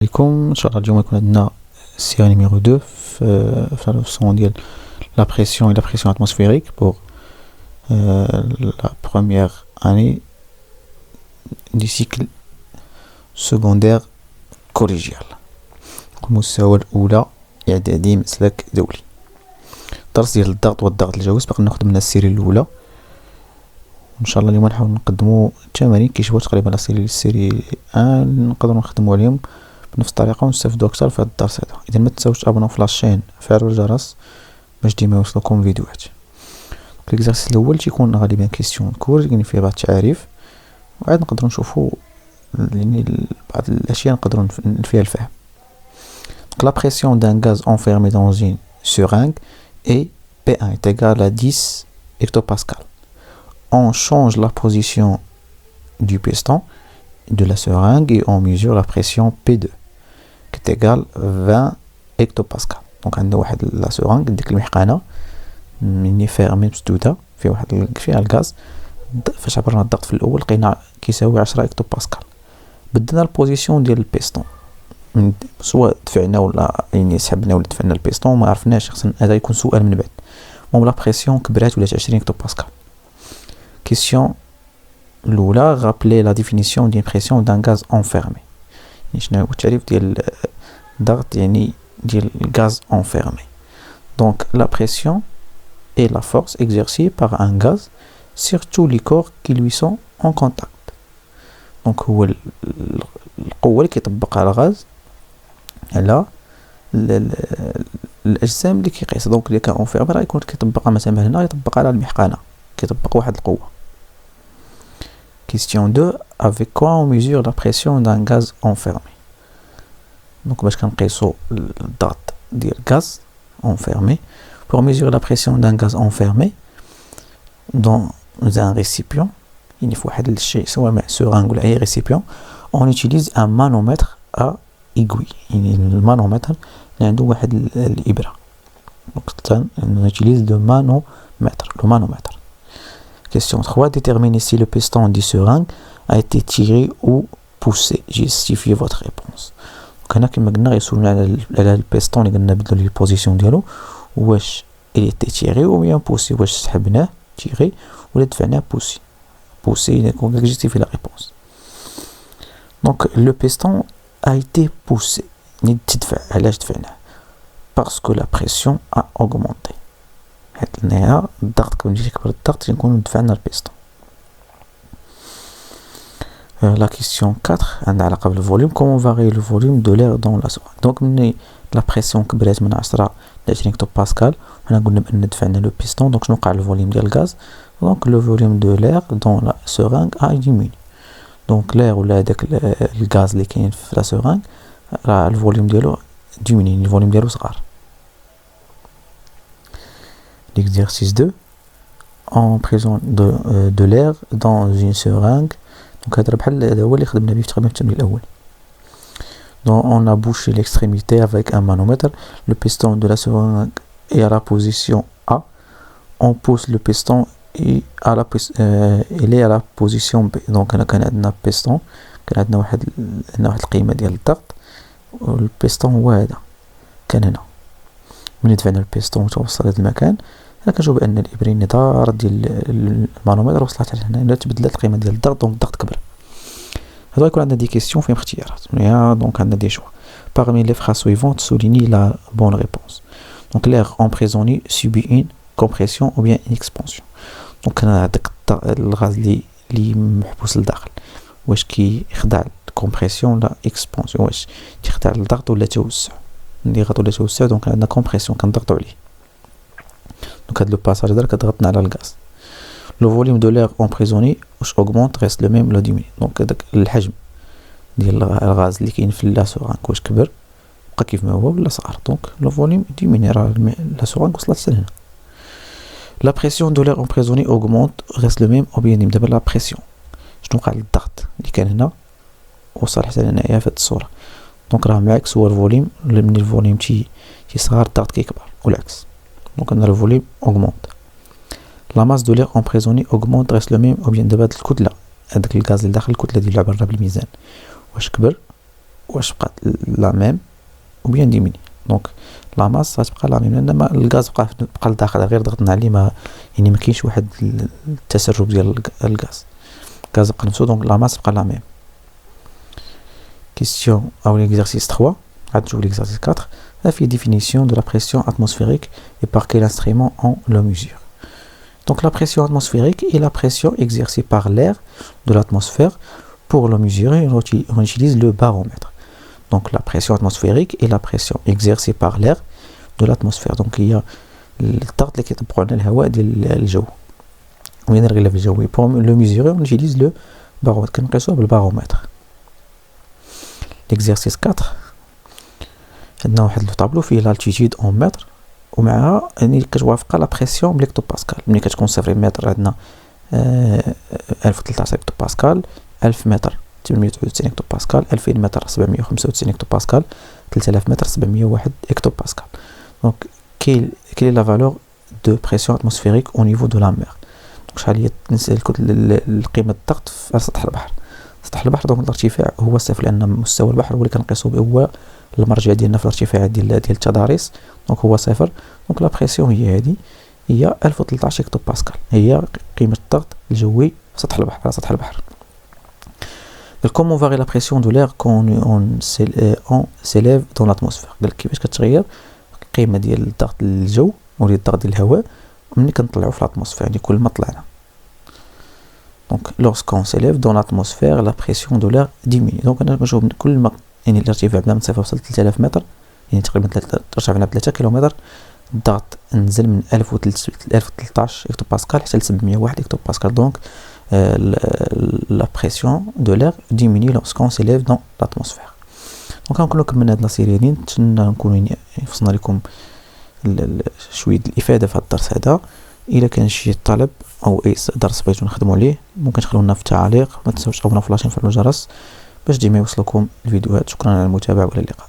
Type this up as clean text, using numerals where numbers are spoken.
عليكم ان شاء الله اليوم يكون عندنا السيرة نيميرو 2 في لا لوسون ديال لا بريسيون et la pression atmosphérique pour la première année du cycle secondaire collégial. المستوى الأولى إعدادي مسلك دولي. الدرس ديال الضغط والضغط الجوي سبق ناخد من السيري الأولى، وإن شاء الله اليوم نحاول نقدمو تمارين كيشبهو تقريبا السيري 1 نقدرو نخدمو عليهم بنفس الطريقة ونستافدو أكثر في هاد الدرس هذا. إذا ما تنساوش تابوناو في لاشين وفعلوا الجرس باش ديما يوصلكم فيديوهات. الإكزارسيس الأول تيكون غالبا كيسيون كور يعني فيه بعض التعاريف، وعاد نقدرو نشوفو يعني بعض الأشياء نقدرو فيها الفهم. La pression d'un gaz enfermé dans une seringue est P1 est égal à 10 hectopascales. On change la position du piston de la seringue et on mesure la pression P2 qui est égale 20 hectopascales. Donc عندنا واحد لا سورانغ ديك المحقنة مني فيرمي مسدودة فيها الغاز. فاش عبرنا الضغط في الأول لقينا كيساوي 10 هكتوباسكال. بدلنا البوزيسيون ديال البيستون، سواء دفعنا ولا يعني سحبنا ولا دفعنا البيستون ما عرفناش، خصنا هذا يكون سؤال من بعد. المهم لا بريسيون كبرات ولات 20 هكتوباسكال. كيسيون الأولى غابلي لا ديفينيسيون ديال بريسيون دان غاز انفيرمي. يعني شنو هو التعريف ديال الضغط يعني ديال الغاز enfermé. Donc la pression est la force exercée par un gaz sur tous les corps qui lui sont en contact. Donc هو القوة اللي كيطبق على الغاز على الأجسام اللي كيقيس. دونك اللي كان enfermé راه يكون كيطبق مثلا هنا يطبق على المحقنة، كيطبق واحد القوة. Question 2. Avec quoi on mesure la pression d'un gaz enfermé? Donc باش كنقيسو الضغط ديال الغاز enfermé. Pour mesurer la pression d'un gaz enfermé dans un récipient, il faut واحد الشيء سواء سورانغ ولا أي récipient, on utilise un manomètre à aiguille. يعني المانومتر اللي عنده واحد الإبرة. Donc on utilise le manomètre. Question 3. Déterminez si le piston du seringue a été tiré ou poussé. Justifiez votre réponse. هنا كما قلنا غيسولنا على البيستون اللي قلنا بدلو ليه البوزيسيون ديالو، واش اللي تيري او بيان بوسي، واش سحبناه تيري ولا دفعناه بوسي يكون جيستيفي لا ريبونس. دونك لو بيستون a été poussé يعني تدفع. علاش دفعناه؟ باسكو لا بريسيون ا اوغمونتي. حيت هنايا الضغط كون يجي كبر الضغط تنكونو دفعنا البيستون. La question 4 عندها علاقة بالفوليوم. Comment varie le volume de l'air dans la seringue? Donc مني لا بريسيون كبرات من 10 ل 20 هكتوباسكال، حنا قلنا بأن دفعنا لو بيستون. دونك شنو وقع الفوليوم ديال الغاز؟ دونك لو فوليوم دو l'air dans la seringue a diminué. دونك l'air ولا هداك الغاز اللي كاين في لا سeringue راه الفوليوم ديالو diminué، الفوليوم ديالو صغار. L'exercice 2. En présence de l'air dans une seringue. Donc هذا بحال هذا هو اللي خدمنا به تقريبا في التمرين الأول. Donc on a bouché l'extrémité avec un manomètre. Le piston de la seringue est à la position A. On pousse le piston et il est à la position B. Donc هنا كان عندنا piston، كان عندنا واحد القيمة ديال الضغط، والبيستون هو هذا كان هنا. من دفعنا البيستون توصل لهذا المكان، هنا كنشوف بأن الإبرينيطار ديال المانومتر وصلت هنا تبدلت القيمة ديال الضغط، دونك الضغط كبر. هذا يكون عندنا دي كيسيون فيهم اختيارات. دونك عندنا دي شوا. Parmi les phrases suivantes, soulignez la bonne réponse. Donc l'air emprisonné subit une compression ou bien une expansion. دونك هنا هذاك الغاز اللي محبوس لداخل، واش كيخضع الكومبريسيون ولا اكسبانسيون، واش تيخضع للضغط ولا توسع. ضغط ولا توسع، دونك عندنا كومبريسيون كنضغطوا عليه. دونك هاد لو باساج هذا كضغطنا على الغاز. لو فوليوم دو لير امبريزوني واش اوغمونت ريست لو ميم ولا ديميني. دونك هذاك الحجم ديال الغاز اللي كاين في لا سورانغ واش كبر بقى كيف ما هو ولا صغر. دونك لو فوليوم ديميني، راه لا سورانغ وصلت حتى لهنا. لا بريسيون دو لير امبريزوني اوغمونت ريست لو ميم او بيان دابا لا بريسيون شنو وقع للضغط اللي كان هنا وصل حتى لهنايا في هاد الصوره. دونك راه معاكس هو الفوليوم، من الفوليوم تيصغر الضغط كيكبر والعكس. دونك عندنا الفوليوم اوغمونت. لا ماس دو لير امبريزوني اوغمونت ريست لو ميم او بيان دابا هاد الكتله، هذاك الغاز اللي داخل الكتله ديالو عبر بالميزان واش كبر واش بقات لا ميم او بيان ديميني. دونك لا ماس غتبقى لا ميم لان الغاز بقى لداخل، غير ضغطنا عليه ما يعني ما كاينش واحد التسرب ديال الغاز بقى نفسو. دونك لا ماس بقى لا ميم. كيسيون او l'exercice 3 غاد نشوف l'exercice 4. La définition de la pression atmosphérique et par quel instrument on le mesure. Donc la pression atmosphérique est la pression exercée par l'air de l'atmosphère. Pour le mesurer, on utilise le baromètre. Donc la pression atmosphérique est la pression exercée par l'air de l'atmosphère. Donc il y a الضغط اللي كيطبقوا على الهواء ديال الجو وين الغلاف الجوي. Pour le mesurer, on utilise le baromètre. كنقيسوه بالبارومتر. L'exercice 4 عندنا واحد الطابلو فيه لالتيتود اون متر ومعها يعني كتوافق لا بريسيون بليكتو باسكال. ملي كتكون 0 متر عندنا 1013 هكتو باسكال، 1000 متر 893 هكتو باسكال، 2000 متر 795 هكتو باسكال، 3000 متر 701 هكتو باسكال. دونك quelle est la valeur de pression atmosphérique au niveau de la mer. دونك شحال هي قيمة الضغط في سطح البحر. سطح البحر دونك الارتفاع هو صفر لان مستوى البحر هو اللي كنقيسو به، هو المرجع ديالنا في الارتفاع ديال التضاريس. دونك هو صفر. دونك لا بريسيون هي هذه، هي 1013 هكتو باسكال، هي قيمة الضغط الجوي في سطح البحر على سطح البحر. Comment varie la pression de l'air quand on s'élève dans l'atmosphère. قال كيفاش كتغير القيمة ديال الضغط الجو وديال الضغط ديال الهواء ملي كنطلعوا في الاتموسفير، يعني كل ما طلعنا. Donc lorsqu'on s'élève dans l'atmosphère, la pression de l'air diminue. Donc انا كنشوف كل ما يعني الارتفاع بدا من 0 وصل 3000 متر، يعني تقريبا ارتفعنا ب 3 كيلومتر، الضغط نزل من 1013 هكتو باسكال حتى ل 701 هكتو باسكال. دونك la pression de l'air diminue lorsqu'on s'élève dans l'atmosphère. دونك غنكونوا كملنا هاد لاسيري هادي. نتمنى نكونوا يعني وصلنا لكم شويه الافاده في هاد الدرس هذا. الا كان شي طلب او اي درس بغيتو نخدموا عليه ممكن تخلونا لنا في التعاليق. ما تنساوش تابوناو في لاشين، فعلوا الجرس باش ديما يوصلكم الفيديوهات. شكرا على المتابعه والى اللقاء.